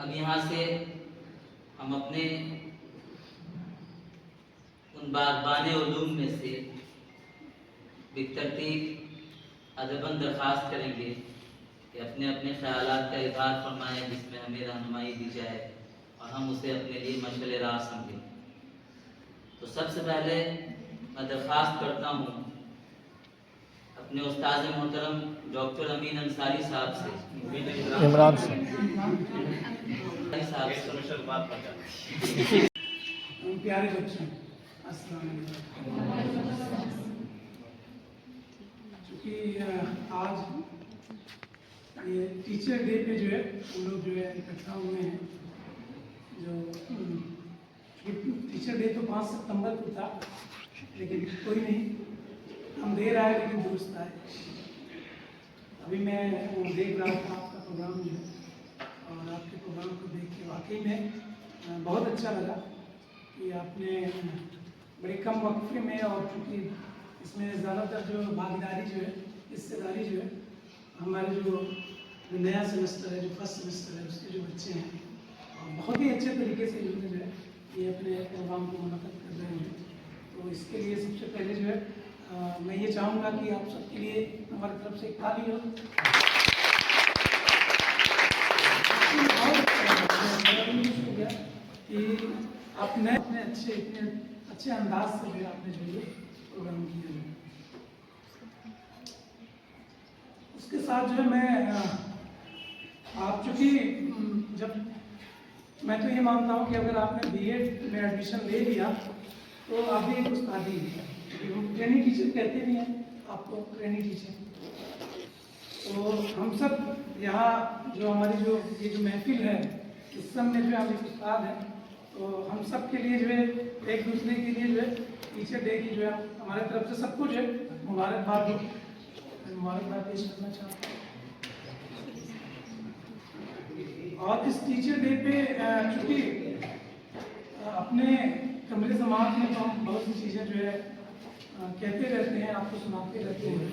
अब यहाँ से हम अपने उन बागबान उलूम में से बितरतीब अदबन दरख्वास्त करेंगे कि अपने अपने ख्यालात का इज़हार फरमाएं, जिसमें हमें रहनुमाई दी जाए और हम उसे अपने लिए मशअल राह समझें। तो सबसे पहले मैं दरख्वास्त करता हूँ अपने उस्ताद मोहतरम डॉक्टर अमीन अंसारी साहब से, इमरान प्यारे बच्चों, अस्सलाम वालेकुम। चूँकि आज ये टीचर डे पे जो है हम लोग जो है इकट्ठा हुए हैं। जो टीचर डे तो 5 सितंबर को था, लेकिन कोई नहीं, हम देर आए लेकिन दुरुस्त आए। अभी मैं देख रहा था आपका प्रोग्राम जो है, और आपके प्रोग्राम को देख के वाकई में बहुत अच्छा लगा कि आपने बड़े कम वक्फे में, और चूँकि इसमें ज़्यादातर जो भागीदारी जो है, हिस्सेदारी जो है, हमारे जो नया सेमेस्टर है, जो फर्स्ट सेमेस्टर है, उसके जो बच्चे हैं, और बहुत ही अच्छे तरीके से इन्होंने जो है ये अपने प्रोग्राम को मुनक़्क़िद कर रहे हैं। तो इसके लिए सबसे पहले जो है मैं ये चाहूँगा कि आप सबके लिए हमारी तरफ से एक ताली हो। कि आपने अपने इतने अच्छे अंदाज से जो आपने जो ये प्रोग्राम किया है, उसके साथ जो है मैं आप चूँकि जब मैं तो ये मानता हूँ कि अगर आपने बीएड में एडमिशन ले लिया तो आप भी एक उस्तादी है, ट्रेनिंग टीचर कहते भी हैं आपको, ट्रेनिंग टीचर। तो हम सब यहाँ जो हमारी जो ये जो महफिल है, इस सब में जो हम एक उस्ताद हैं, तो हम सब के लिए जो है एक दूसरे के लिए जो है टीचर डे की जो है हमारे तरफ से सबको जो है मुबारकबाद पेश करना चाहता हूँ। और इस टीचर डे पे चूँकि अपने कमरे समाज में तो हम बहुत सी चीज़ें जो है कहते रहते हैं, आपको सुनाते रहते हैं,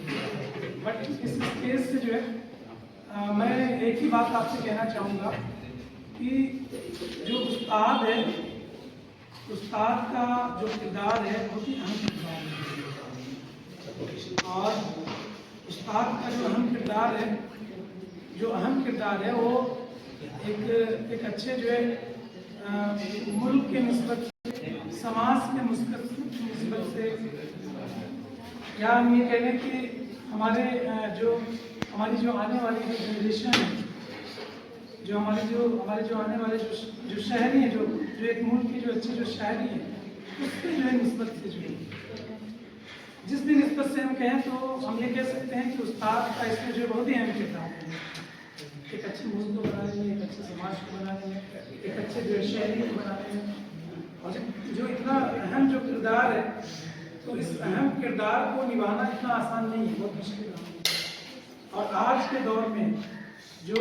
बट इस स्टेज से जो है मैं एक ही बात आपसे कहना चाहूँगा कि जो उस्ताद है, उस्ताद का जो किरदार है बहुत ही अहम किरदार है। और उस्ताद का जो अहम किरदार है, वो एक अच्छे जो है मुल्क के निस्बत से, समाज के निस्बत से, या हम ये कह लें कि हमारी जो आने वाली जो जनरेशन है, जो हमारे जो आने वाले जो शहरी हैं, जो एक मुल्क के जो अच्छे जो शहरी हैं, उसके जो है निस्बत से जो है, जिस भी निस्बत से हम कहें तो हम ये कह सकते हैं कि उस्ताद का इसमें जो बहुत ही अहम किरदार है। एक अच्छे मुल्क को बनाने में, एक अच्छे समाज को बनाने में, एक अच्छे जो शहरी को बनाने में, और जो इतना अहम जो किरदार है, तो इस अहम किरदार को निभाना इतना आसान नहीं है, बहुत मुश्किल है। और आज के दौर में जो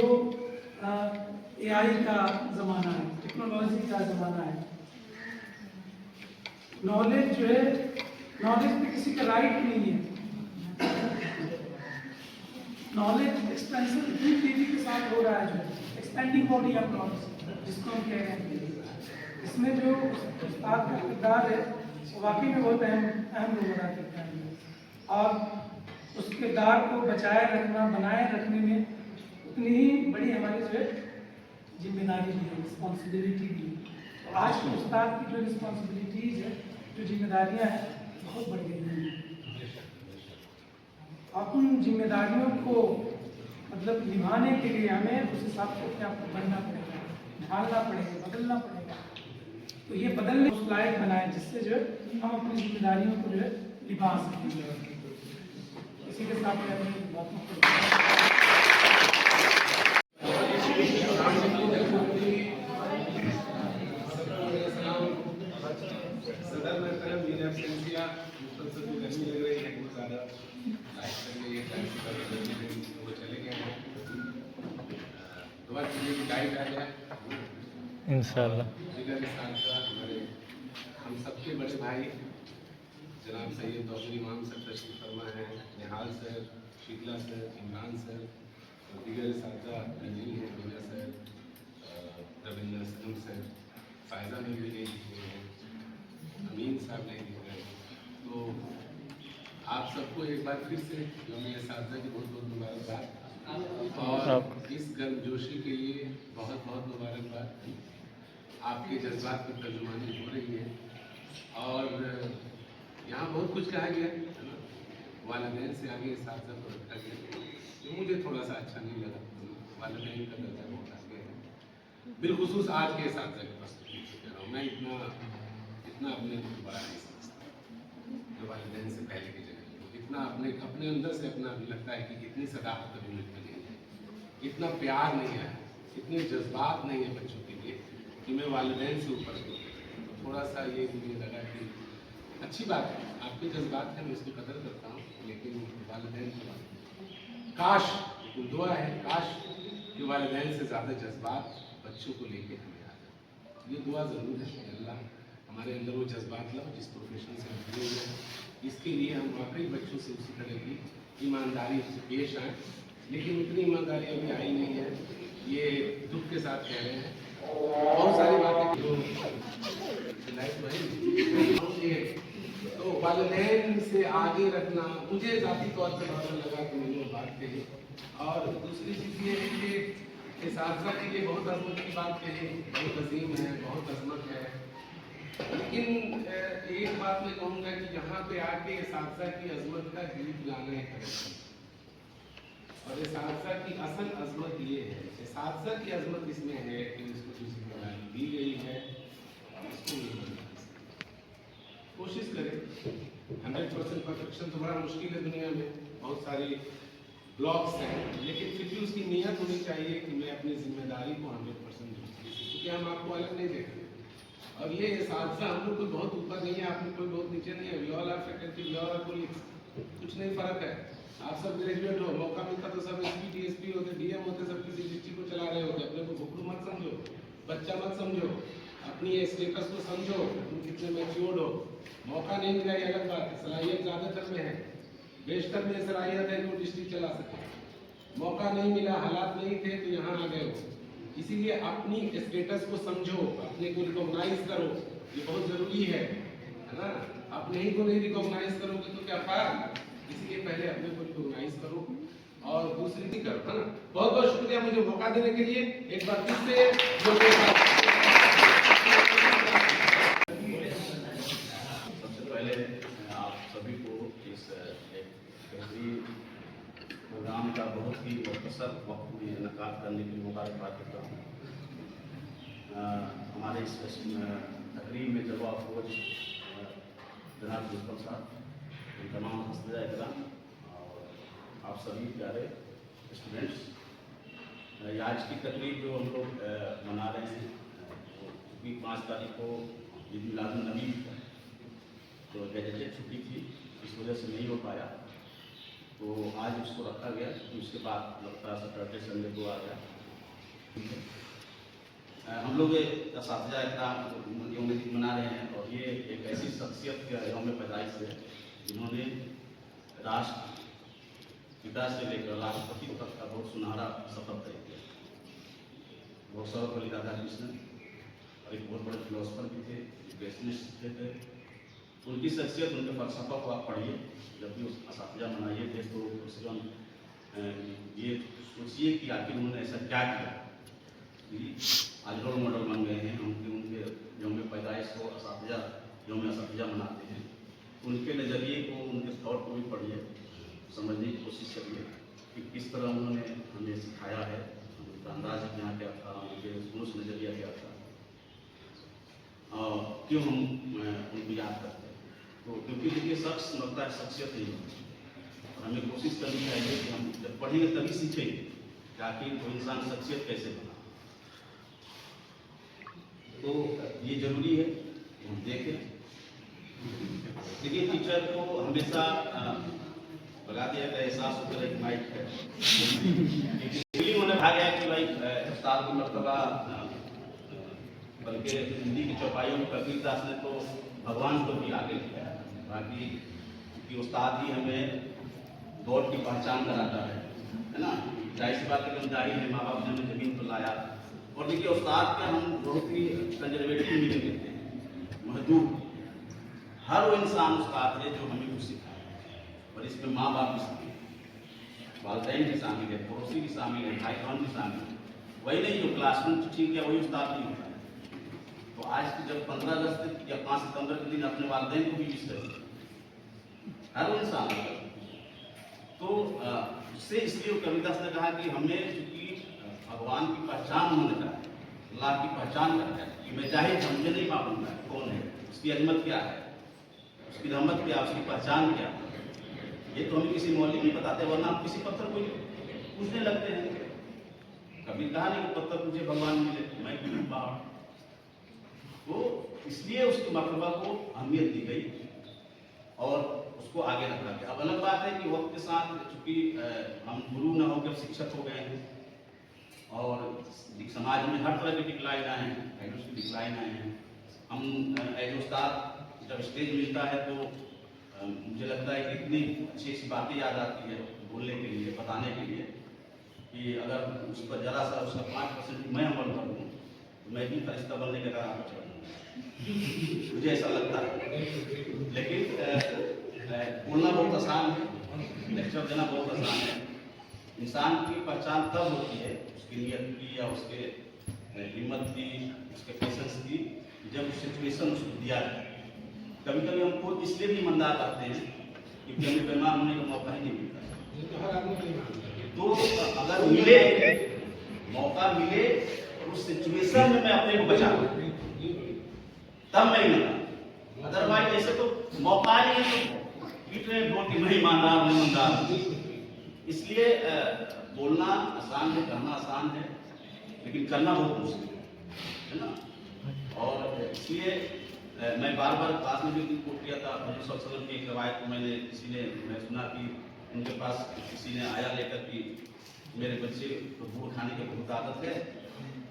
एआई का ज़माना है, टेक्नोलॉजी का ज़माना है, नॉलेज जो है, नॉलेज पे किसी का राइट नहीं है। नॉलेज एक्सपेंसिव इतनी तेजी के साथ हो रहा है, जो एक्सपेंडिंग बॉडी ऑफ नॉलेज जिसको हम कह रहे हैं, इसमें जो उस्ताद का किरदार है वो वाकई में बहुत अहम रोल अदा करता है। और उस किरदार को बचाए रखना, बनाए रखने में उतनी ही बड़ी हमारी जो है जिम्मेदारी भी है, रिस्पॉन्सिबिलिटी भी है। तो आज के उस्ताद की जो रिस्पॉन्सिबिलिटीज़ है, जो जिम्मेदारियाँ हैं, बहुत बढ़ गई हैं। और उन जिम्मेदारियों को मतलब निभाने के लिए हमें उस हिसाब से अपने आप को बनना पड़ेगा, ढालना पड़ेगा, बदलना पड़ेगा। तो ये बदलने उस लायक बनाए जिससे जो है हम अपनी जिम्मेदारियों को जो है निभा सकें। इसी के साथ मैं अपनी बातों को इंशाअल्लाह। हम सबके बड़े भाई जनाब सैयद तौसीर इमाम सर तशरीफ फरमा है, Nihal sir, Sheetla sir, Imran sir और दीगर साथी हैं, दुनिया सर, सनम सर, फायदा में भी नहीं दिख रहे हैं, अमीन साहब नहीं दिख रहे हैं। तो आप सबको एक बार फिर से यौम एसातिज़ा की बहुत बहुत मुबारकबाद और इस गर्मजोशी के लिए बहुत बहुत मुबारकबाद। आपके जज्बात पर तर्जुमानी हो रही है और यहाँ बहुत कुछ कहा गया है ना, वालिदैन से आगे एसातिज़ा को रखा गया, जो मुझे थोड़ा सा अच्छा नहीं लगा। वालिदैन का दर्जा बहुत आगे है, बिलखुसूस आज के एसातिज़ा के पास कह रहा हूँ मैं, इतना अपने को बड़ा नहीं समझता जो वालिदैन से पहले की जगह, इतना अपने अंदर से अपना लगता है कि इतनी सदाकत कभी मिलती नहीं है, इतना प्यार नहीं है, इतने जज्बात नहीं है बच्चों के लिए कि मैं वालिदैन से ऊपर हूँ। तो थोड़ा सा ये मुझे लगा कि अच्छी बात है, आपके जज्बात हैं, मैं इसकी कदर करता हूँ, लेकिन वालिदैन की काश, दुआ है, काश कि वालिदैन से ज़्यादा जज्बात बच्चों को लेके हमें आ जाए। ये दुआ ज़रूर है कि अल्लाह हमारे अंदर वो जज्बात लाओ जिस प्रोफेशन से हम जुड़े हुए हैं, इसके लिए हम वाकई बच्चों से उसी तरह की ईमानदारी से पेश आएँ। लेकिन उतनी ईमानदारी अभी आई नहीं है, ये दुख के साथ कह रहे हैं। बहुत सारी बातें जो तो वालिदैन से आगे रखना मुझे ज़ाती तौर पर बहुत लगा कि मैंने बात कही। और दूसरी चीज़ ये है कि एसातिज़ा के लिए बहुत अजमत की बात कही, बहुत अजीम है, बहुत अजमत है। लेकिन एक बात मैं कहूँगा कि यहाँ पे आके एसातिज़ा की अजमत का गीत गाना है और एसातिज़ा की असल अजमत ये है, एसातिज़ा की अजमत इसमें है कि उसको जो जिम्मेदारी दी गई है उसको कोशिश करें। 100% परफेक्शन तो बड़ा मुश्किल है दुनिया में, बहुत सारी ब्लॉक्स हैं, लेकिन फिर भी उसकी नीयत होनी चाहिए कि मैं अपनी जिम्मेदारी को 100% दूँ, क्योंकि हम आपको अलग नहीं देख रहे। और ये एसातिज़ा हम लोग कोई बहुत ऊपर नहीं है, आप लोग कोई बहुत नीचे नहीं है, we all are faculty, we all are colleagues, कुछ नहीं फ़र्क है। आप सब ग्रेजुएट हो, मौका मिलता तो सब एसपी डीएसपी होते, डीएम होते, सब किसी डिस्ट्रिक्ट को चला रहे होते। अपने को भुखड़ू मत समझो, बच्चा मत समझो, अपनी स्टेटस को समझो, तुम कितने मैच्योर्ड हो। मौका नहीं मिला ये अलग बात है, सलाहियत ज़्यादातर में है, बेशतर में सलाहियत है जो डिस्ट्रिक्ट चला सके। मौका नहीं मिला, हालात नहीं थे तो यहाँ आ गए हो, इसीलिए अपनी स्टेटस को समझो, अपने को रिकॉग्नाइज करो, ये बहुत ज़रूरी है ना। अपने ही को नहीं रिकॉग्नाइज करोगे तो क्या फायदा, इसलिए पहले अपने को रिकॉग्नाइज करो और दूसरी भी करो, है ना। बहुत बहुत शुक्रिया मुझे मौका देने के लिए, एक बार फिर से सबसे पहले आप सभी को इस एक बेहतरीन प्रोग्राम का बहुत ही मुख्तसर वक्त में इनकाद करने के लिए मुबारकबाद देता हूँ। हमारे इस तकरीब में जलवा अफरोज जनाब प्रिंसिपल साहब, तमाम हस्तिया इकराम और आप सभी प्यारे स्टूडेंट्स, आज की तकरीब जो हम लोग मना रहे हैं, क्योंकि 5 तारीख को ईद मिलादुन्नबी तो गैजेटेड छुट्टी थी, इस वजह से नहीं हो पाया, तो आज उसको रखा गया, तो उसके बाद लगता सैटरडे संडे को आ गया। हम लोग एसातिज़ा इकराम यौम दीन मना रहे हैं और ये एक ऐसी शख्सियत का यौम पैदाइश है जिन्होंने राष्ट्र पिता से लेकर राष्ट्रपति तक का बहुत सुनहरा सफर तय किया। वो सर्वपल्ली राधाकृष्णन और एक बहुत बड़े फिलोसफर भी थे, एजुकेशनिस्ट थे। उनकी शख्सियत, उनके फलसफा को आप पढ़िए, जब भी उस एसातिज़ा मनाइए थे तो उससे हम ये सोचिए कि आखिर उन्होंने ऐसा क्या किया कि आज रोल मॉडल बन गए हैं। उनके यौम पैदाइश को यौम एसातिज़ा मनाते हैं, उनके नज़रिए को, उनके तौर को भी पढ़िए, समझने की कोशिश करिए कि किस तरह उन्होंने हमें सिखाया है, उनका अंदाज यहाँ क्या था, उनके उस नज़रिया क्या था, क्यों हम उनको याद करते हैं। तो क्योंकि देखिए शख्स लगता है शख्सियत नहीं होती, और हमें कोशिश करनी चाहिए कि हम जब पढ़ेंगे तभी सीखेंगे कि आखिर कोई इंसान शख्सियत कैसे बना। तो ये जरूरी है कि हम देखें। देखिए टीचर को हमेशा लगा दिया गया एहसास होता है कि माइक है, फीलिंग होने भाग गया कि भाई उस्ताद की मर्तबा, बल्कि हिंदी की चौपाइयों में कबीरदास ने तो भगवान को भी आगे किया है। बाकी कि उस्ताद ही हमें दौड़ की पहचान कराता है ना। जाहिर सी बात है, हम जाहिर है माँ बाप ने हमें जमीन पर लाया, और देखिए उस्ताद के हम बहुत ही कंजर्वेटिव मीनिंग लेते हैं, महदूद। हर वो इंसान उस्ताद है जो हमें कुछ सिखाए, और इसमें माँ बाप भी शामिल है, वालिदैन भी शामिल है, पड़ोसी भी शामिल है, भाई बहन भी शामिल है। वही नहीं जो क्लासरूम ठीक है वही उस्ताद नहीं होता है। तो आज की जब 15 अगस्त या 5 सितंबर के दिन अपने वालिदैन को भी विश करें, हर वो इंसान। तो उससे इसलिए कबीरदास ने कहा कि हमें चूंकि भगवान की पहचान होने का है, अल्लाह की पहचान करना है कि मैं जाहिर मुझे नहीं मालूम है कौन है, उसकी अजमत क्या है, उसकी रहमत क्या, उसकी पहचान क्या, ये तो हमें किसी मौलवी नहीं बताते, वरना हम किसी पत्थर को पूछने लगते हैं। कभी कहा नहीं कि पत्थर पूछे भगवान मिले, मैं क्यों पहाड़। तो इसलिए उसकी मकतबा को अहमियत दी गई और उसको आगे रखा गया। अब अलग बात है कि वक्त के साथ चूंकि हम गुरु न होकर शिक्षक हो गए हैं और समाज में हर तरह के डिक्लाइन आए हैं, वैल्यूज की डिक्लाइन आए हैं। हम एज उस्ताद जब स्टेज मिलता है तो मुझे लगता है कि इतनी अच्छी अच्छी बातें याद आती है बोलने के लिए, बताने के लिए, कि अगर उस पर जरा सा उसका 5% मैं अमल कर दूँ तो मैं भी फरिश्ता बनने के कारण चढ़ूँगा, मुझे ऐसा लगता है। लेकिन बोलना बहुत आसान है, लेक्चर देना बहुत आसान है। इंसान की पहचान तब होती है उसकी नीयत की या उसके हिम्मत की, उसके पेशेंस की, जब सिचुएशन उसको दिया जाए। कभी कभी हम खुद इसलिए भी ईमानदार करते हैं क्योंकि हमें बेईमान होने का मौका ही नहीं मिलता। तो अगर मिले मौका मिले और उस सिचुएशन में मैं अपने को बचा लूं तब मैं ईमानदार, अदरवाइज ऐसे तो मौका नहीं है तो पीठ में बोल के मैं ईमानदार। इसलिए बोलना आसान है, करना आसान है, लेकिन करना बहुत मुश्किल है ना। और इसलिए मैं बार बार क्लास में भी कोट किया था हज़रत सल्लल्लाहु अलैहि वसल्लम की एक रवायत को मैं सुना कि उनके पास किसी ने आया लेकर कि मेरे बच्चे को गुड़ खाने की बहुत आदत है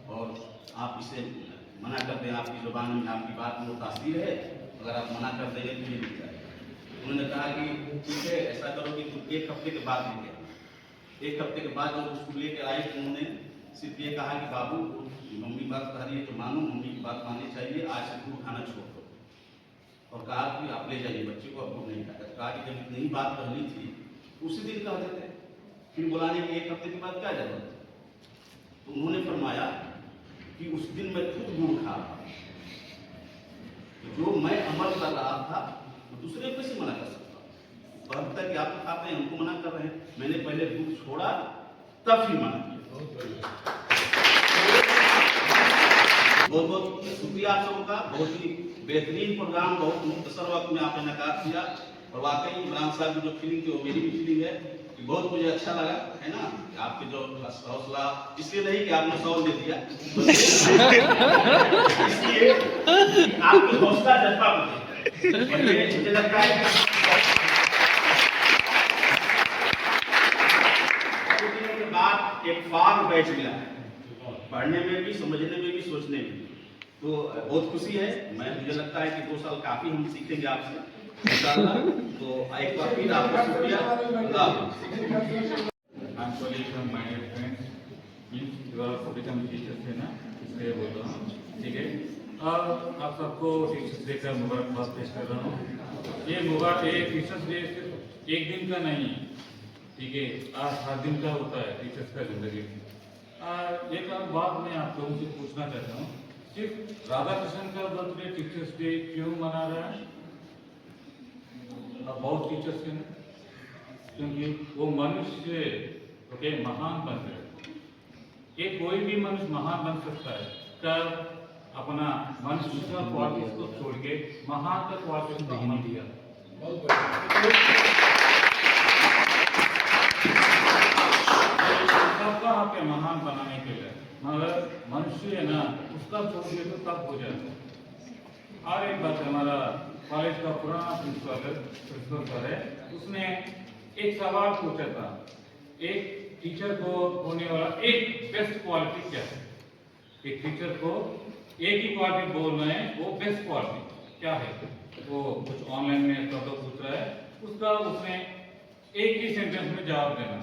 और आप इसे मना कर दें, आपकी जुबान में आपकी बात में वो तासीर है, अगर आप मना कर देंगे तो ये मिल जाएगा। उन्होंने कहा कि ठीक है, ऐसा करो कि तुम 1 हफ्ते के बाद लेके आओ। 1 हफ्ते के बाद जब उसको लेकर आए तो उन्होंने सिर्फ ये कहा कि बाबू मम्मी बात कह रही है तो मानो, मम्मी की बात माननी चाहिए, आज से गुड़ खाना छोड़ दो। और कहा कि आप ले जाइए बच्चे को, अब गुड़ नहीं खाया। कहा कि जब इतनी बात कहनी थी उसी दिन कह देते, फिर बुलाने के 1 हफ्ते के बाद क्या जरूरत है। तो उन्होंने फरमाया कि उस दिन मैं खुद गुड़ खा रहा, जो मैं अमल कर रहा था तो दूसरे को कैसे मना कर सकता। अब तक आप तो खाते हैं, हमको मना कर रहे हैं, मैंने पहले दूध छोड़ा तब फिर मना किया। बहुत बहुत शुक्रिया आप सबका, बहुत ही बेहतरीन प्रोग्राम, बहुत मुख्तसर वक्त में आपने नकार किया। और वाकई इमरान साहब की जो फीलिंग थी वो मेरी भी फीलिंग है कि बहुत मुझे अच्छा लगा, है ना, आपके जो हौसला, इसलिए नहीं कि आपने 100 दे दिया, इसलिए आपकी हौसला जज्बा मुझे लगता है के बाद एक फार्म बैच मिला है, पढ़ने में भी, समझने में भी, सोचने में भी। तो बहुत खुशी है, मुझे लगता है कि 2 साल काफी हम सीखेंगे आपसे इंशाअल्लाह। तो एक बार फिर आपका शुक्रिया। I'm calling from my friends, means you are become teachers है ना, इसलिए बोल रहा हूँ, ठीक है। और आप सबको टीचर्स डे का मुबारकबाद पेश कर रहा हूँ। ये मुबारक टीचर्स डे सिर्फ एक दिन का नहीं है, ठीक है, आज हर दिन का होता है टीचर्स का जिंदगी में। एक बात मैं आप लोगों से पूछना चाहता हूँ, सिर्फ राधा कृष्ण का बर्थडे टीचर्स डे क्यों मना रहा है? बहुत टीचर्स हैं, क्योंकि वो मनुष्य ओके महान बन गए। ये कोई भी मनुष्य महान बन सकता है कब अपना मनुष्य का क्वालिटीज को छोड़ के महान का क्वालिटीज को अमल किया। सबका हक है महान बनाने के लिए, मगर मनुष्य है ना, उसका छोड़ के तो तब हो जाता है। और एक बात, हमारा कॉलेज का पुराना प्रिंसिपल सर है, उसने एक सवाल पूछा था, एक टीचर को होने वाला एक बेस्ट क्वालिटी क्या है? एक टीचर को एक ही क्वालिटी बोल रहे हैं, वो बेस्ट क्वालिटी क्या है? वो कुछ ऑनलाइन में सब लोग पूछ रहा है, उसका उसने एक ही सेंटेंस में जवाब देना।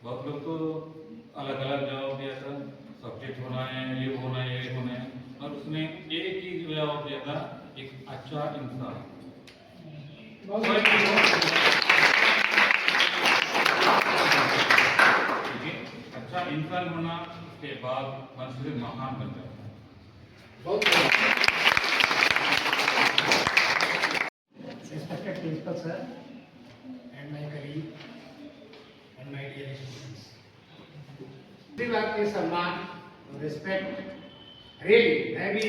बहुत लोग तो अलग अलग जवाब दिया था, सब्जेक्ट होना होगा एक अच्छा इंसान। बहुत ठीक है, अच्छा इंसान होना के बाद मनुष्य महान बन जाता है। बहुत Respected principal sir and my colleague and my dear students. दूसरी बात ये सम्मान रिस्पेक्ट रियली मैं भी,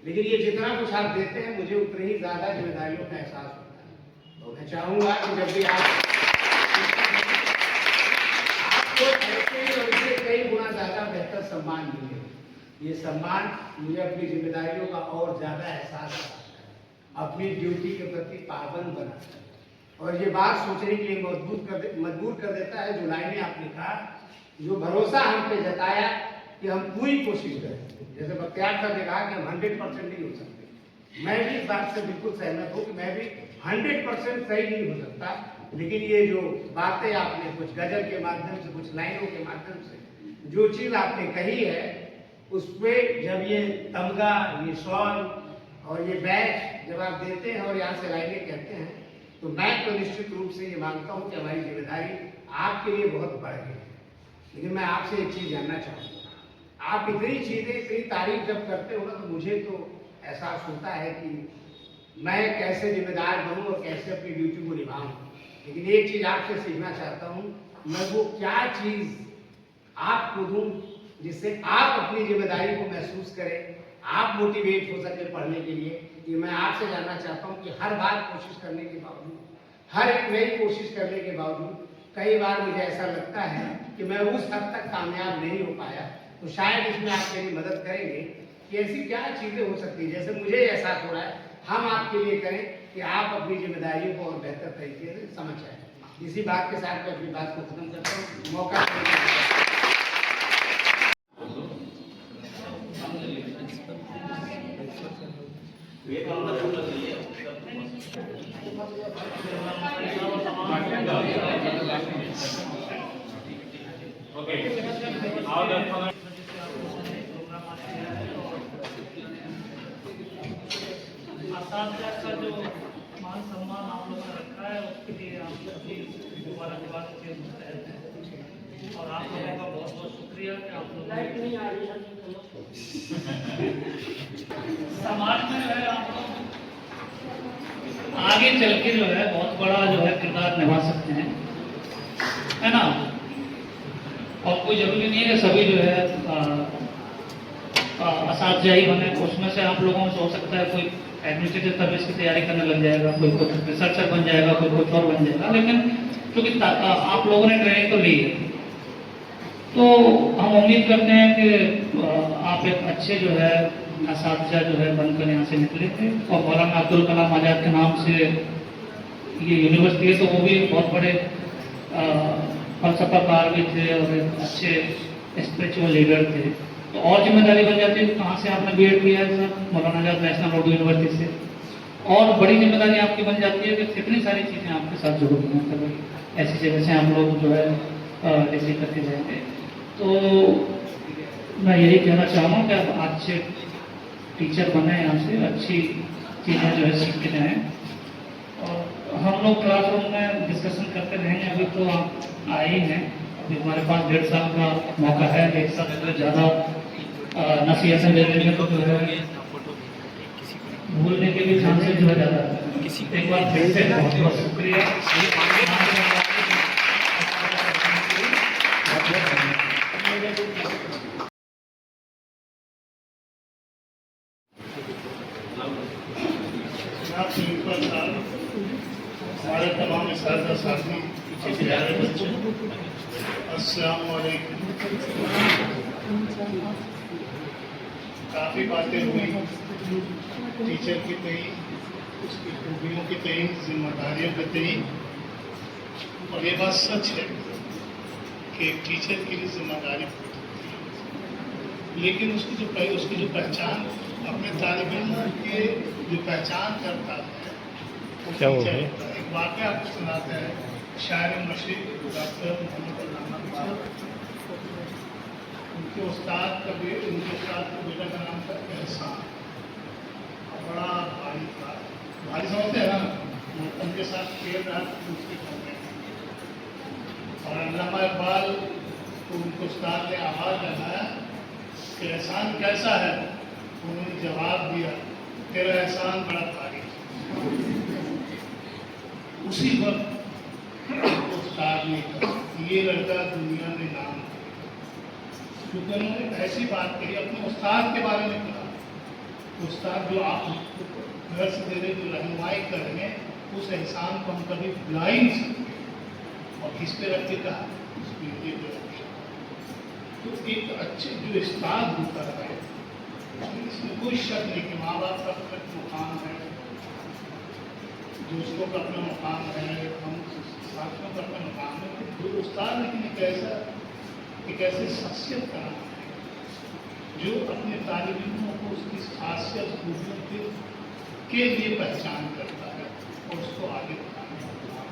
लेकिन ये जितना कुछ आप देते हैं मुझे उतनी ही ज्यादा जिम्मेदारियों का एहसास होता है। तो मैं चाहूंगा कि जब भी आपको ऐसे ही और इससे कई गुना ज्यादा बेहतर सम्मान मिले। ये सम्मान मुझे अपनी जिम्मेदारियों का और ज्यादा एहसास कराता है, अपनी ड्यूटी के प्रति पाबंद बनाता है, और ये बात सोचने के लिए मजबूर कर देता है। जो लाइनें आपने कहा, जो भरोसा हम पे जताया कि हम पूरी कोशिश करें। जैसे बख्तियार साहब ने कहा कि हम 100% नहीं हो सकते, मैं भी इस बात से बिल्कुल सहमत हूँ कि मैं भी 100% सही नहीं हो सकता, लेकिन ये जो बातें आपने कुछ गजल के माध्यम से, कुछ लाइनों के माध्यम से जो चीज आपने कही है, उस पर जब ये तमगा, ये शॉल और ये बैच जब आप देते हैं और यहाँ से लाइनें कहते हैं, तो मैं तो निश्चित रूप से ये मानता हूँ कि हमारी जिम्मेदारी आपके लिए बहुत बढ़ गई है। लेकिन मैं आपसे एक चीज जानना चाहूँगा, आप इतनी चीजें, इतनी तारीफ जब करते हो ना, तो मुझे तो एहसास होता है कि मैं कैसे जिम्मेदार बनूं और कैसे अपनी ड्यूटी को निभाऊं। लेकिन एक चीज आपसे सीखना चाहता हूं, मैं वो क्या चीज आपको दूं जिससे आप अपनी जिम्मेदारी को महसूस करें, आप मोटिवेट हो सके पढ़ने के लिए। ये मैं आपसे जानना चाहता हूं कि हर बार कोशिश करने के बावजूद, हर एक नई कोशिश करने के बावजूद कई बार मुझे ऐसा लगता है कि मैं उस हद तक कामयाब नहीं हो पाया। तो शायद इसमें आप मेरी मदद करेंगे कि ऐसी क्या चीजें हो सकती है, जैसे मुझे एहसास हो रहा है, हम आपके लिए करें कि आप अपनी जिम्मेदारियों को और बेहतर तरीके से समझ जाए। इसी बात के साथ मैं अपनी बात को खत्म करता हूँ। मौका ओके, और असाध्य का जो मान सम्मान आप लोगों ने रखा है, उसके लिए आप लोग भी दोबारा से मुस्तैद हैं, और आप लोगों का बहुत बहुत शुक्रिया कि आप लोग समाज में जो है आप लोग आगे चल के जो है बहुत बड़ा जो है किरदार निभा सकते हैं, है ना। और कोई जरूरी नहीं है कि सभी जो है असाध्य ही बने। उसमें से आप लोगों से हो सकता है कोई एडमिनिस्ट्रेटिव सर्विस की तैयारी करने लग जाएगा, कोई कुछ रिसर्चर बन जाएगा, कोई कुछ और बन जाएगा। लेकिन क्योंकि आप लोगों ने ट्रेनिंग तो ली है, तो हम उम्मीद करते हैं कि आप एक अच्छे जो है असाध्य जो है बनकर यहाँ से निकले थे। और मौलाना अब्दुल कलाम आजाद के नाम से ये यूनिवर्सिटी है, तो वो भी बहुत बड़े फलसफाकार भी थे और एक अच्छे स्पिरिचुअल लीडर थे। तो और जिम्मेदारी बन जाती है, कहाँ से आपने बीएड किया है sir? Maulana Azad national Urdu university से। और बड़ी जिम्मेदारी आपकी बन जाती है कि कितनी सारी चीज़ें आपके साथ जुड़ी हुई हैं, कभी ऐसी जगह से हम लोग जो है डिग्री करके जाएंगे। तो मैं यही कहना चाहूँगा कि आप अच्छे टीचर बने, यहाँ से अच्छी चीज़ें जो है सीख के जाएँ। और हम लोग क्लासरूम में डिस्कशन करते रहेंगे। अभी तो आप आए ही हैं, अभी हमारे पास 1.5 साल का मौका है। 1 साल से ज़्यादा नसीहतें दे देंगे तो जो है भूलने के भी चांसेस जो है ज़्यादा है। एक बार फिर से बहुत बहुत शुक्रिया। हमारे तमाम साथी साथी प्यारे बच्चे, अस्सलाम वालेकुम। काफ़ी बातें हुई टीचर की तई, उसकी खूबियों की तई, जिम्मेदारियों की तई। और ये बात सच है कि एक टीचर के लिए जिम्मेदारी, लेकिन उसकी जो पहचान अपने तालिब इल्म के जो पहचान करता है, क्या हो गया? एक वाक़या आपको सुनाते हैं। शायर मशरिक डॉक्टर मोहम्मद अल्लामा साहब, उनके उस्ताद का बेटा का नाम था एहसान। बड़ा भारी समझते हैं ना, उनके साथ खेल रहा उसके सामने। और अल्लामा इकबाल को उनको उस्ताद ने आवाज़ लगाया कि एहसान कैसा है, उन्होंने जवाब दिया तेरा एहसान बड़ा भारी। उसी वक्त उस्ताद ने कहा ये लड़का दुनिया में नाम है, क्योंकि उन्होंने ऐसी बात कही अपने उस्ताद के बारे में कहा। उस्ताद जो आप घर से दे रहे, जो रहनुमाई कर रहे हैं, उस एहसान को हम कभी भुला ही नहीं सकते। और किस पे रख के कहा, उस बेटे पे रख के। तो एक अच्छे जो उस्ताद होता है, इसमें कोई शक नहीं कि माँ बाप का अपना मुकाम है, दोस्तों का अपना मुकाम है, हम साथियों का अपना मुकाम है। जो उस्ताद लेकिन एक ऐसे शख्सियत का नाम है जो अपने तालिब इल्मों को उसकी खासियत खूबियों के लिए पहचान करता है और उसको आगे बढ़ाने का काम।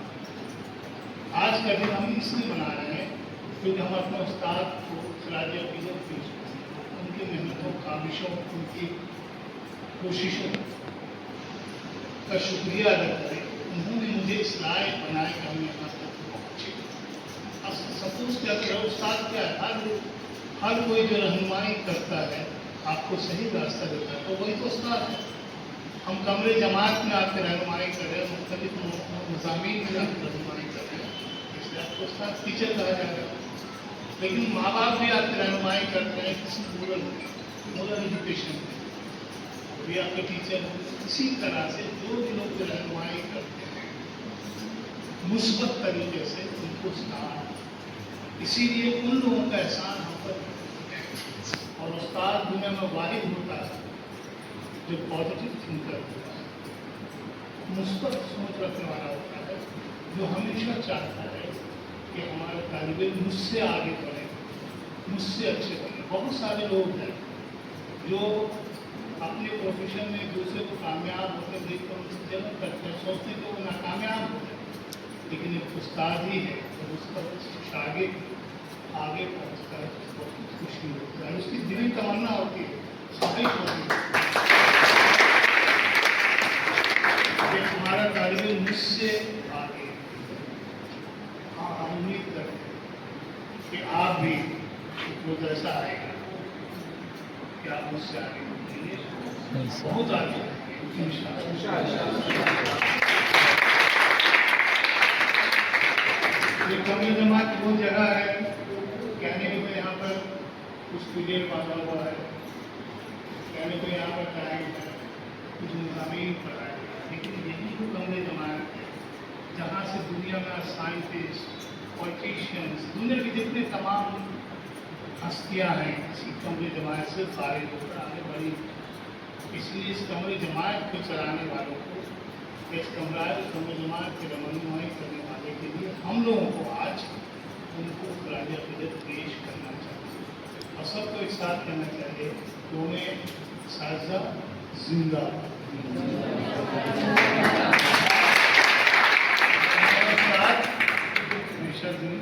आज का दिन हम इसलिए मना रहे हैं क्योंकि हम अपने उस्ताद को खिराज अक़ीदत पेश करते हैं, उनकी मेहनतों, काविशों, उनकी कोशिशों का शुक्रिया अदा करें। उन्होंने मुझे इस लायक बनाया कि हम यहाँ तक पहुँचे। अब सपोज क्या करें, उस्ताद क्या है, हर कोई जो रहनुमाई करता है, आपको सही रास्ता देता है, तो वही तो उस्ताद है। हम कमरे जमात में आकर रहनुमाई कर रहे हैं, मुख्तलिफ मज़ामीन में आकर रहनुमाई कर रहे हैं, इसलिए आपको उस्ताद टीचर कहा जाएगा। लेकिन माँ बाप भी आकर रहनुमाई करते हैं किसी रूरल एजुकेशन में, भी आपके टीचर। इसी तरह से जो भी लोग रहनुमाई करते हैं मुस्बत तरीके से, उनको उस्ताद, इसीलिए उन लोगों का एहसान हम पर है। और उस्ताद दुनिया में वाहिद होता है जो पॉजिटिव थिंकर होता है, मुस्बत सोच रखने वाला होता है, जो हमेशा चाहता है कि हमारे तालिब इल्म मुझसे आगे बढ़े, मुझसे अच्छे बने। बहुत सारे लोग हैं जो अपने प्रोफेशन में दूसरे को कामयाब होते देखकर उनसे जलन करते हैं, सोचते हैं कि वो नाकामयाब होते हैं। लेकिन एक उस्ताद ही है जब उसका शागिर्द आगे पहुँचता है, बहुत खुशी होती है, उसकी दिली तमन्ना होती है, ख्वाहिश होती है कि हमारा तालिब इल्म मुझसे आगे। हाँ, हम उम्मीद करते हैं कि आप भी रोज ऐसा आएगा कि आप मुझसे आगे बढ़ेंगे, बहुत आगे बढ़ेंगे इंशाअल्लाह। ये कमरे जमात वो जगह है, कहने को तो यहाँ पर कुछ पीरियड बांधा हुआ है, कहने को यहाँ पर टाइम है, कुछ मुज़ामीन पढ़ाए, लेकिन यही तो कमरे जमात है जहाँ से दुनिया में साइंटिस्ट, पॉलिटिशियंस, दुनिया की जितने तमाम हस्तियाँ हैं इसी कमरे जमात से फारिग होकर आगे बढ़ी। इसलिए इस कमरे जमात को चलाने वालों को, इस कमरे जमात के रहनुमाई करने वाले के लिए हम लोगों को आज उनको खिराज अक़ीदत पेश करना चाहिए और सबको एक साथ करना चाहिए कि उन्हें साजा जिंदा हमेशा दिन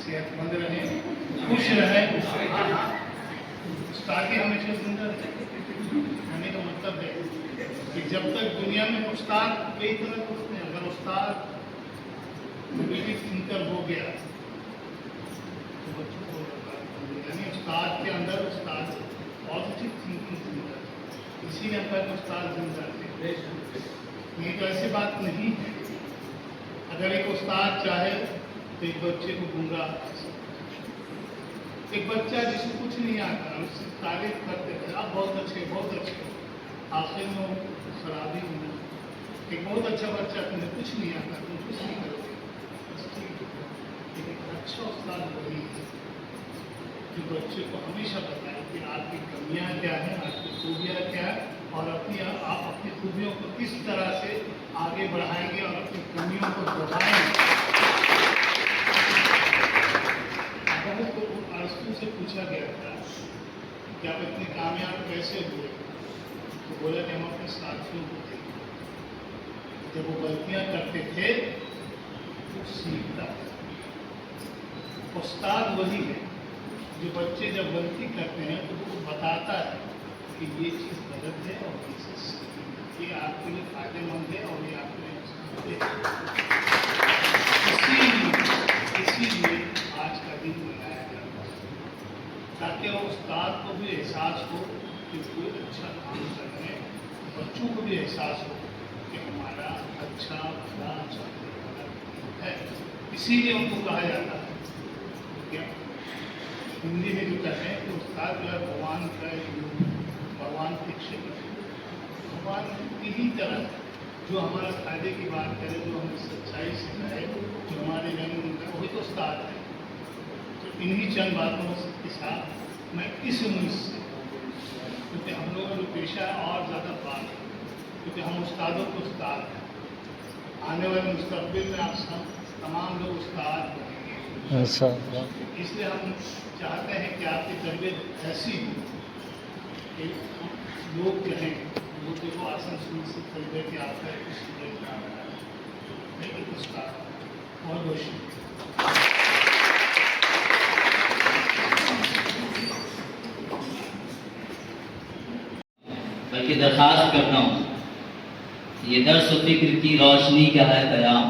सेहतमंद रहे, खुश रहे, उस्ताद ही हमेशा जिंदा रहे। कहने का मतलब है कि जब तक दुनिया में उस्ताद कई तरह के होते हैं, अगर उस्ताद पॉजिटिव थिंकर हो गया तो बच्चों को यानी उस्ताद के अंदर उस्ताद पॉजिटिव थिंकिंग जिंदा है, इसीलिए हम कहते हैं उस्ताद जिंदा है। ये तो ऐसी बात नहीं है, अगर एक उस्ताद चाहे तो एक बच्चे को गुमराह कर सकता है। एक बच्चा जिसको कुछ नहीं आता, उससे तारीफ करते थे, आप बहुत अच्छे, बहुत अच्छे, आखिर में शराबी होना। एक बहुत अच्छा बच्चा, तुम्हें कुछ नहीं आता, तुम कुछ नहीं करोगे, लेकिन अच्छा उस्ताद वही है जो बच्चे को हमेशा बताए कि आपकी कमियां क्या हैं, आपकी खूबियां क्या है, और आप अपनी खूबियों को किस तरह से आगे बढ़ाएंगे और अपनी कमियों को दबाएंगे। बहुत अरस्तु से पूछा गया था कि आप इतने कामयाब कैसे हुए, तो बोला कि हम अपने साथियों को देखें, जब वो गलतियां करते थे तो सीखता था। उस्ताद वही है जो बच्चे जब गलती करते हैं तो वो बताता है कि ये चीज़ गलत है और ये चीज़ सही है। ये आपके लिए फायदेमंद है और ये आपके लिए इसीलिए आज का दिन मनाया जाता है, ताकि उस्ताद को भी एहसास हो कि कोई अच्छा काम कर रहे हैं, बच्चों को भी एहसास हो कि हमारा अच्छा भला है। इसीलिए उनको कहा जाता है क्या हिंदी में जो कहते हैं कि उस्ताद जो है भगवान का भगवान के क्षेत्र भगवान की ही तरह जो हमारा फायदे की बात करे, जो हमें सच्चाई से कहे, जो हमारे रंग में वही तो उस्ताद है। तो इन्हीं चंद बातों के साथ मैं इस उम्मीद से, क्योंकि हम लोगों का जो पेशा है और ज़्यादा बात है, क्योंकि हम उस्तादों को उस्ताद हैं, आने वाले मुस्तकबिल में आप सब तमाम लोग उस्ताद बनेंगे। इसलिए हम चाहते हैं कि आपकी तरबियत ऐसी हो कि लोग कहें, लोगों को आसन सुनिश्चित कर दे कि आपका एक स्टूडेंट आ रहा है, एक उस्ताद। बहुत बहुत शुक्रिया। बल्कि दरख्वास्त करता हूँ, ये दर्स फ़िक्र की रोशनी का है पयाम,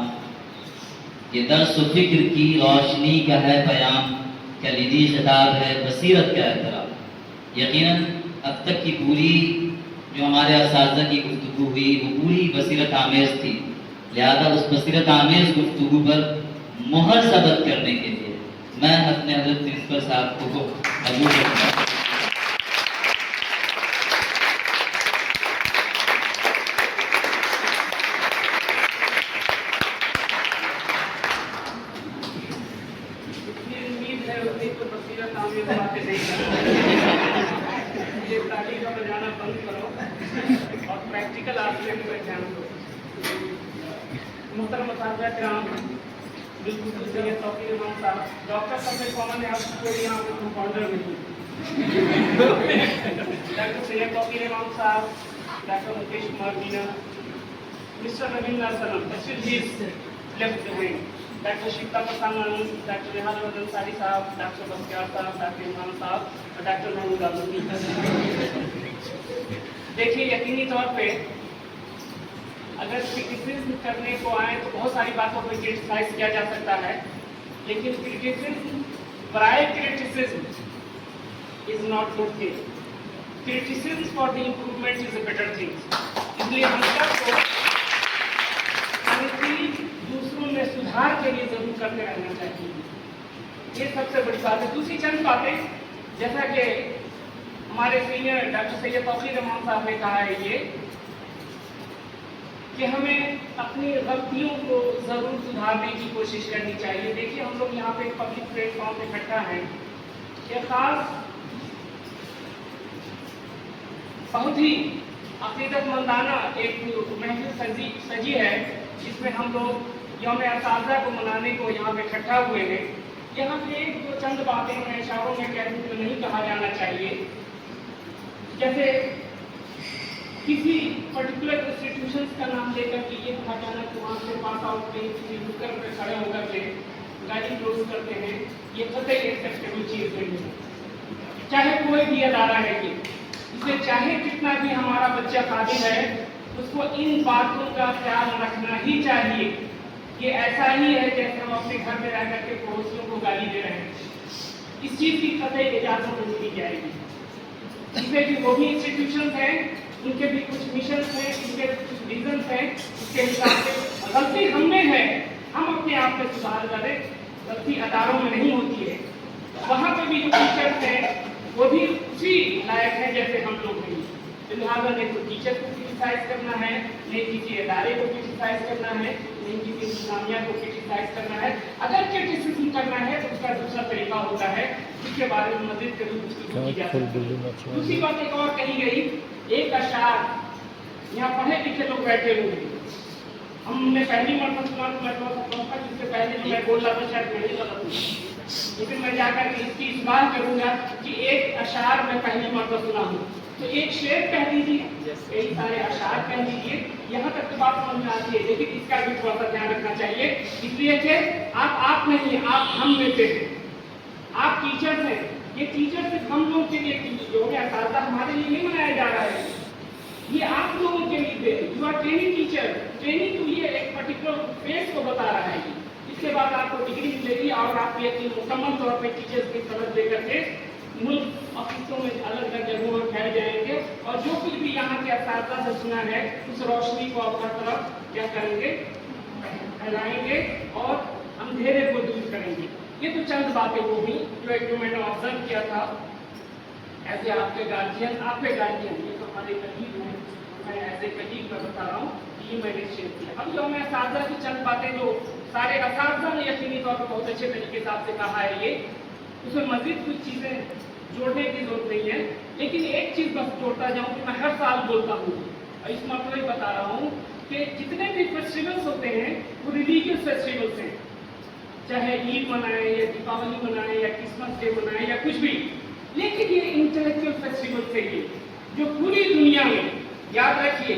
ये दर्स फ़िक्र की रोशनी का है पयाम, कलीदी खिताब है बसीरत का एहतराम। यकीनन अब तक की पूरी जो हमारे असातिज़ा की गुफ्तगू हुई वो पूरी बसीरत आमेज़ थी, लिहाजा उस बसीरत आमेज़ गुफ्तगू पर मोहर सबत करने के लिए मैं अपने हज़रत प्रिंसिपल साहब को कबूल करता हूँ। ताली का बजाना बंद करो और प्रैक्टिकल आस्पेक्ट पर ध्यान दो। मुहतरम असातिज़ा-ए-किराम, बिल्कुल सैयद तौक़ीर इमाम साहब, डॉक्टर सबसे कॉमन है, आपको कोई यहाँ पे कंपाउंडर नहीं। Doctor Syed Tauqeer Imam sahab, doctor Mukesh Kumar Meena, mister Ravindra Salam, left behind, doctor Shipta Prasad, doctor Rihan Ansari sahab, doctor Bakhtiyar साहब, डॉक्टर इमरान साहब और डॉक्टर महमूद आलमी। देखिए, यकीनी तौर पे अगर क्रिटिसिज्म करने को आए तो बहुत सारी बातों पर क्रिटिसाइज किया जा सकता है, लेकिन क्रिटिसिज्म बराए criticism is not good thing. Criticism for the improvement is a better thing. इसलिए हम सबको दूसरों में सुधार के लिए जरूर करते रहना चाहिए, ये सबसे बड़ी बात है। दूसरी चंद बातें, जैसा कि हमारे सीनियर डॉक्टर सैयद तौक़ीर इमाम साहब ने कहा है ये कि हमें अपनी गलतियों को ज़रूर सुधारने की कोशिश करनी चाहिए। देखिए, हम लोग यहाँ पे पब्लिक प्लेटफॉर्म पे इकट्ठा हैं, ये खास बहुत ही अक़ीदतमंदाना एक महफिल सजी है, जिसमें हम लोग यौम असातिज़ा को मनाने को यहाँ पे इकट्ठा हुए हैं। यहाँ पे एक दो चंद बातें मैं इशारों में कह दूँ तो नहीं कहा जाना चाहिए, जैसे किसी पर्टिकुलर इंस्टीट्यूशन का नाम लेकर के ये कहा जाना कि वहाँ से पास आउट में किसी रुकर पर खड़े होकर के गाड़ी क्लोज करते हैं, ये कतई एक्सेप्टेबल चीज़ नहीं है। चाहे कोई भी अदारा है कि इसलिए चाहे कितना भी हमारा बच्चा काबिल है, उसको इन बातों का ख्याल रखना ही चाहिए। ये ऐसा ही है जैसे हम अपने घर में रह करके पड़ोसियों को गाली दे रहे हैं, इस चीज़ की कतई इजाज़त नहीं दी जाएगी। इसमें भी वो भी इंस्टीट्यूशन हैं, उनके भी कुछ मिशन हैं, उनके कुछ विजन हैं, उसके हिसाब से गलती हम में है, हम अपने आप में सुधार करें। गलती अदारों में नहीं होती है, वहाँ पे भी जो टीचर्स हैं वो भी उसी लायक हैं जैसे हम लोग हैं। लिहाजा नहीं तो टीचर को क्रिटिसाइज करना है, नहीं किसी अदारे को क्रिटिसाइज करना है, नहीं किसी इंतजामिया को क्रिटिसाइज करना है। अगर क्रिटिसिज्म करना है तो उसका दूसरा तरीका होता है, उसके बारे में मज़ीद कभी कुछ की जा सकती है। दूसरी बात एक और कही गई, एक अशार, यहाँ पढ़े लिखे लोग बैठे हुए हैं, हमने पहली मरतबा सुना तो मैं थोड़ा सा कहूँगा, जिससे पहले जो मैं बोल रहा था शायद मैं ही गलत हूँ, लेकिन मैं जाकर इसकी इस बात करूँगा कि एक अशार मैं पहली मरतबा सुना हूँ, तो एक शेर कह दीजिए, कई सारे अशार कह दीजिए, यहाँ तक तो बात समझ में आती है। लेकिन इसका भी थोड़ा सा ध्यान रखना चाहिए, इसलिए कि आप नहीं, आप हम में से हैं, आप टीचर्स हैं। ये टीचर सिर्फ हम लोग के लिए जो है असातिज़ा हमारे लिए नहीं मनाया जा रहा है, ये आप लोगों के लिए you are training teacher, training तो ये एक पर्टिकुलर फेज को बता रहा है। इसके बाद आपको डिग्री मिलेगी और आप ये मुकम्मल तौर पे टीचर्स की समझ लेकर के मुल्क ऑफिसों में अलग अलग जगहों में फैल जाएंगे और जो कुछ भी यहाँ के असातिज़ा से सुना है उस रोशनी को आप हर तरफ क्या करेंगे, फैलाएंगे और अंधेरे को दूर करेंगे। ये तो चंद बातें वो हुई जो मैंने ऑब्जर्व किया था ऐसे आपके गार्जियन, ये तो हमारे कलीग हैं, मैं ऐसे कलीग में बता रहा हूँ ये मैंने शेयर किया। अब जो मैं असातिज़ा की चंद बातें जो सारे असातिज़ा ने यकीनी तौर पर बहुत अच्छे तरीके से आपसे कहा है, ये उसमें मजीद कुछ चीज़ें जोड़ने की जरूरत नहीं है, लेकिन एक चीज़ बस जोड़ता जाऊँ कि मैं हर साल बोलता हूँ और इस मतलब ही बता रहा हूँ कि जितने भी फेस्टिवल्स होते हैं वो रिलीजियस फेस्टिवल्स हैं, चाहे ईद मनाएं या दीपावली मनाएं या क्रिसमस डे मनाएं या कुछ भी, लेकिन ये इंटेलेक्चुअल फेस्टिवल्स है ये जो पूरी दुनिया में, याद रखिए,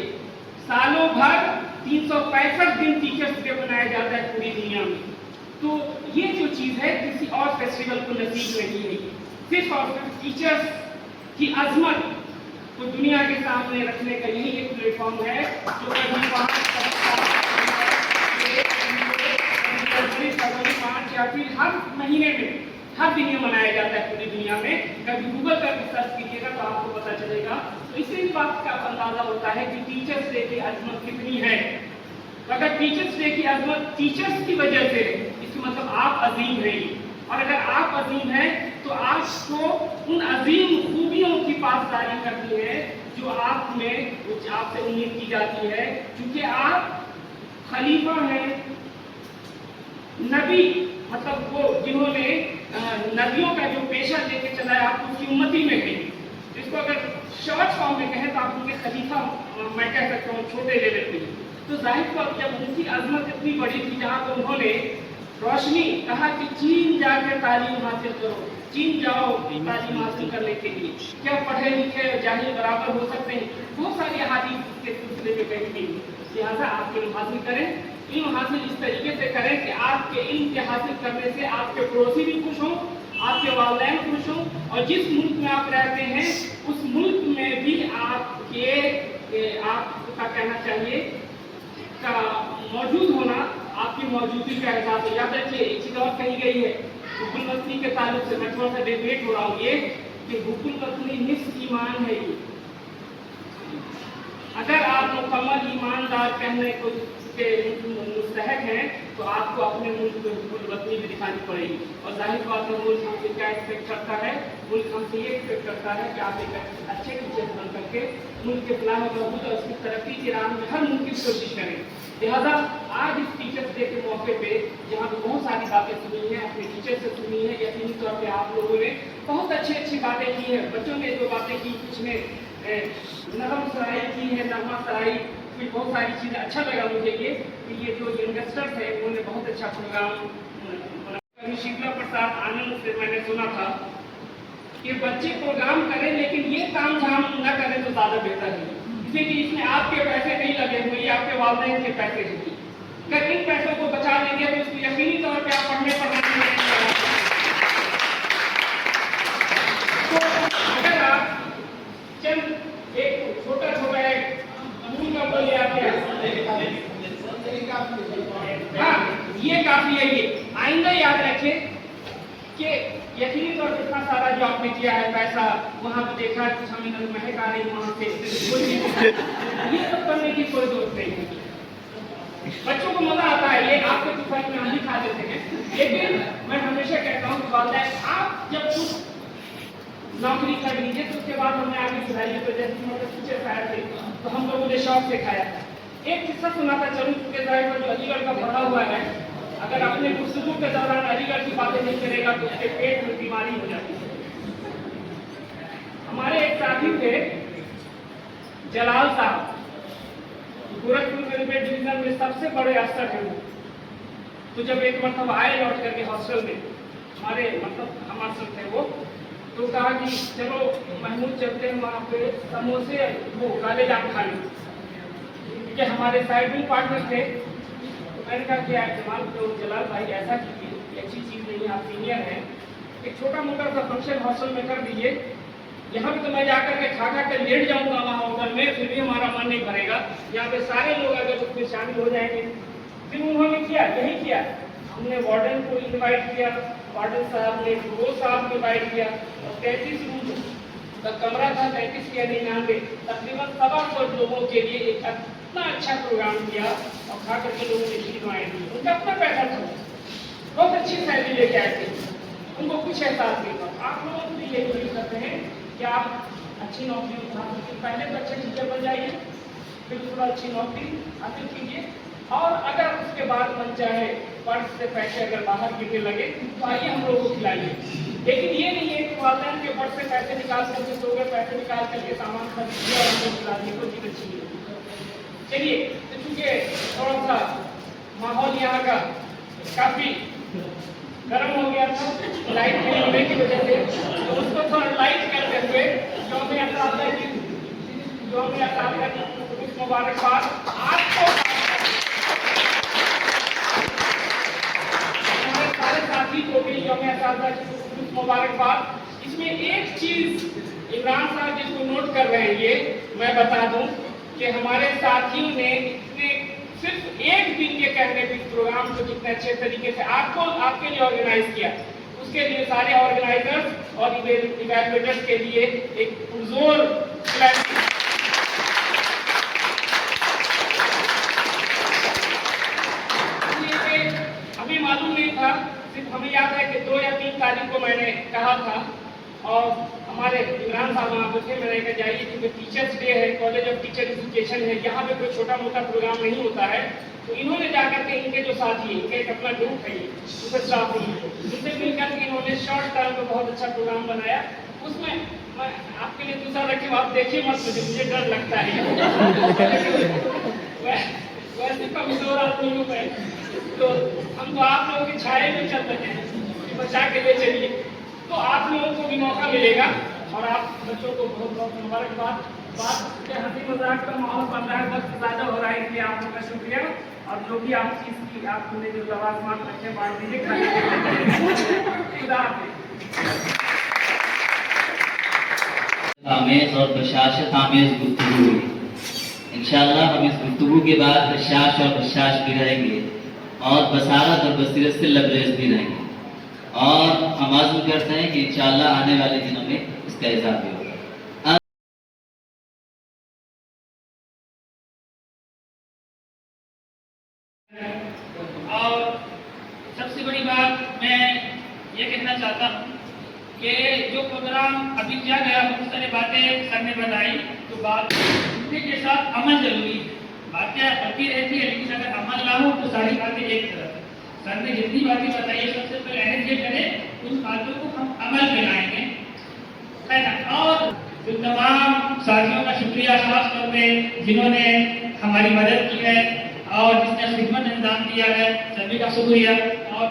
सालों भर 365 दिन टीचर्स डे मनाया जाता है पूरी दुनिया में। तो ये जो चीज़ है किसी और फेस्टिवल को नसीब नहीं है, सिर्फ और सिर्फ टीचर्स की अजमत को दुनिया के सामने रखने का यही एक प्लेटफॉर्म है जो कभी 5 या फिर हर महीने में हर दिन ये मनाया जाता है पूरी दुनिया में। कभी गूगल पर सर्च कीजिएगा तो आपको पता चलेगा। तो इससे इस बात का अंदाजा होता है कि टीचर्स डे की अजमत कितनी है। अगर टीचर्स डे की अजमत टीचर्स की वजह से, इसका मतलब आप अजीम हैं, और अगर आप अजीम हैं तो आपको उन अजीम खूबियों की पासदारी करनी है जो आप में, कुछ आपसे उम्मीद की जाती है, क्योंकि आप खलीफा हैं, नबी, मतलब वो जिन्होंने नबियों का जो पेशा लेके चला है आप उसकी उम्मती में हैं। इसको अगर शॉर्ट फॉर्म में कहें तो आप उनके खलीफा मैं कह सकता हूँ छोटे लेवल पे। तो जाहिर तौर पर जब उनकी अजमत इतनी बड़ी थी जहाँ पर उन्होंने रोशनी कहा कि चीन जाकर तालीम हासिल करो, चीन जाओ तालीम हासिल करने के लिए, क्या पढ़े लिखे जाहिल बराबर हो सकते हैं, बहुत सारी अहादीस के सिलसिले में कही गई। लिहाजा आप इल्म हासिल करें, इल्म हासिल इस तरीके से करें कि आपके इल्म के हासिल करने से आपके पड़ोसी भी खुश हों, आपके वालिदैन खुश हों, और जिस मुल्क में आप रहते हैं उस मुल्क में भी आपका कहना चाहिए का मौजूद होना, आपकी मौजूदगी का एहसास है। याद रखिए एक चीज़ और कही गई है हुकुल वतनी के ताल्लुक से, मैं थोड़ा सा डिबेट हो रहा हूँ ये कि हुकुल वतनी निस्फ ईमान है। ये अगर आप मुकम्मल ईमानदार कहने को के मुस्तहक हैं तो आपको अपने मुल्क में हुकुल वतनी भी दिखानी पड़ेगी। और जाहिर बात है मुल्क हमसे क्या एक्सपेक्ट करता है, मुल्क हमसे ये एक्सपेक्ट करता है कि आप एक अच्छे टीचर बन करके मुल्क के फलाह और उसकी तरक्की की राह में हर मुमकिन कोशिश करें। लिहाजा आज इस टीचर्स डे के मौके पे जहाँ पे बहुत सारी बातें सुनी हैं, अपने टीचर से सुनी है, यकीनी तौर पे आप लोगों ने बहुत अच्छी बातें की हैं। बच्चों ने जो बातें की, कुछ ने नगम सराई की है, नगमा सराई, फिर बहुत सारी चीज़ें अच्छा लगा मुझे ये जो यंगस्टर्स है उन्होंने बहुत अच्छा प्रोग्राम। शीतला प्रसाद आनंद से मैंने सुना था कि बच्चे प्रोग्राम करें लेकिन ये काम झाम न करें तो ज़्यादा बेहतर है, क्योंकि इसमें आपके पैसे नहीं लगे हुए, ये आपके वालिदैन के पैसे हैं। अगर इन पैसों को बचा लेंगे तो इसको यकीनी तौर पर आप पढ़ाने में तो अगर आप चंद एक छोटा अमूल का बोल हाँ ये काफी है। ये आइंदा याद रखें कि यकीनी तौर पर इतना सारा जो आपने किया है पैसा, वहाँ पे देखा कुछ हमें महक आ रही वहाँ से, ये सब करने की कोई जरूरत नहीं है। बच्चों को मजा आता है, ये आपके दुकान में हम भी खा देते हैं, लेकिन मैं हमेशा कहता हूँ कि आप जब कुछ नौकरी कर लीजिए तो उसके बाद हमने आगे सिखाई। तो जैसे मतलब टीचर आए थे तो हम लोगों ने शौक सिखाया था। एक किस्सा सुनाता चलूँ, क्योंकि ड्राइवर जो अलीगढ़ का पढ़ा हुआ है, अगर अपने गुफ्तगू के दौरान अलीगढ़ की बातें नहीं करेगा तो उसके पेट में बीमारी हो जाती है। हमारे एक साथी थे जलाल साहब, गोरखपुर रेलवे डिवीजन में सबसे बड़े अफसर हैं वो। तो जब एक मरतबा आए लौट करके हॉस्टल में, हमारे मतलब हम अफसर थे वो, तो कहा कि चलो महमूद चलते हैं वहाँ पे समोसे वो काले जाम खाने, क्योंकि हमारे साइड में पार्टनर थे। तो मैंने कहा कि जलाल भाई ऐसा कीजिए, अच्छी चीज़ नहीं है, आप सीनियर हैं, एक छोटा मोटा सा फंक्शन हॉस्टल में कर दीजिए यहाँ पे तो मैं जाकर के खा कर लेट जाऊंगा वहाँ होटल में, फिर भी हमारा मन नहीं भरेगा। यहाँ पे सारे लोग अगर उसमें शामिल हो जाएंगे। फिर उन्होंने किया, यही किया, हमने वार्डन को इन्वाइट किया, वार्डन साहब ने वो साहब को इन्वाइट किया, और 33 रूम का कमरा था, 33 के 99, तकरीबन 125 लोगों के लिए एक इतना अच्छा प्रोग्राम किया, और खा करके लोगों ने शिकायत दी। उनका अपना पैसा था, बहुत अच्छी फैमिली लेके आए थे, उनको कुछ एहसास नहीं था। आप लोगों को यही उम्मीद करते हैं कि आप अच्छी नौकरी उठा सकते, पहले तो अच्छे टीचर बन जाइए, फिर थोड़ा अच्छी नौकरी हासिल कीजिए, और अगर उसके बाद मन चाहे पर्स से पैसे अगर बाहर गिरने लगे तो आइए हम लोगों को खिलाइए। लेकिन ये नहीं है कि वालदैन के पर्स से पैसे निकाल करके सो गए, पैसे निकाल करके सामान खरीद दिया और हमको खिला दिए, कोई चीज अच्छी नहीं। चलिए, तो चूंकि थोड़ा सा माहौल यहाँ का काफी गर्म हो गया था लाइट नहीं होने की वजह से, तो उसको थोड़ा लाइट करते हुए यौम असातिज़ा की मुबारकबाद आपको, हमारे सारे साथी को भी यौम असातिज़ा की मुबारकबाद। इसमें एक चीज इमरान साहब जिसको नोट कर रहे हैं, ये मैं बता दूं कि हमारे साथियों ने इतने सिर्फ एक दिन के कहने पे इस प्रोग्राम को जितने अच्छे तरीके से आपके लिए ऑर्गेनाइज किया, उसके लिए सारे ऑर्गेनाइजर्स और इवैल्यूएटर्स के लिए एक पुरजोर हमें मालूम नहीं था, सिर्फ हमें याद है कि 2 या 3 तारीख को मैंने कहा था, और हमारे इमरान साहब वहाँ पर थे, मैंने कहा जाइए क्योंकि टीचर्स डे है, कॉलेज ऑफ टीचर एजुकेशन है, यहाँ पे कोई छोटा मोटा प्रोग्राम नहीं होता है। तो इन्होंने जाकर के इनके जो साथी, इनका एक अपना ग्रुप है, सुपर स्टाफ रूम, उनसे मिलकर के इन्होंने शॉर्ट टर्म में बहुत अच्छा प्रोग्राम बनाया। उसमें मैं आपके लिए दूसरा रखी, आप देखिए मत, मुझे डर लगता है वैसे कमजोर आदमी हूँ मैं, तो हम तो आप लोगों की छाए में चल रहे हैं, बचा के ले चलिए, तो आप लोगों को भी मौका मिलेगा, और आप बच्चों को बहुत बहुत मुबारकबाद। बात हंसी मजाक का माहौल बन रहा है, वक्त ज़्यादा हो रहा है, इसलिए आप लोग का शुक्रिया। और जो भी आप चीज़ की आपने जो लवाजमात रखे बांट दीजिए, खुदा आमेज और बशाशत आमेज गुफ्तगू हुई। इंशाअल्लाह हम इस गुफ्तगू के बाद बशाश और बशाश भी रहेंगे, और बसारत और बसीरत से लबरेज भी रहेंगे, और हम आज़म करते हैं कि इंशाअल्लाह आने वाले दिनों में इसका इजाफा भी होगा। और सबसे बड़ी बात मैं ये कहना चाहता हूँ कि जो प्रोग्राम अभी किया गया, बहुत सारी बातें सर ने बताई, तो बात के साथ अमल जरूरी है। बातें बढ़ती रहती है, लेकिन अगर अमल ना हो तो सारी बातें एक तरफ। सर ने जितनी बातें बताई है, सबसे पहले अहमियत करें उन बातों को हम अमल में लाएंगे, है ना। और तो तमाम साथियों का शुक्रिया, खास तौर पे जिन्होंने हमारी मदद की है और जिसने खिदमत अंजाम दिया है, सभी का शुक्रिया। और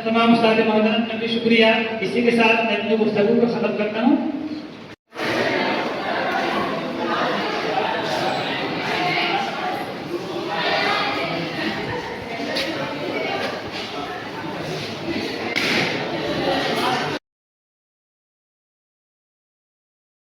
तमाम उस्ताद मोहतरम का भी शुक्रिया। इसी के साथ मैं अपनी गुफ्तगू को खत्म करता हूँ।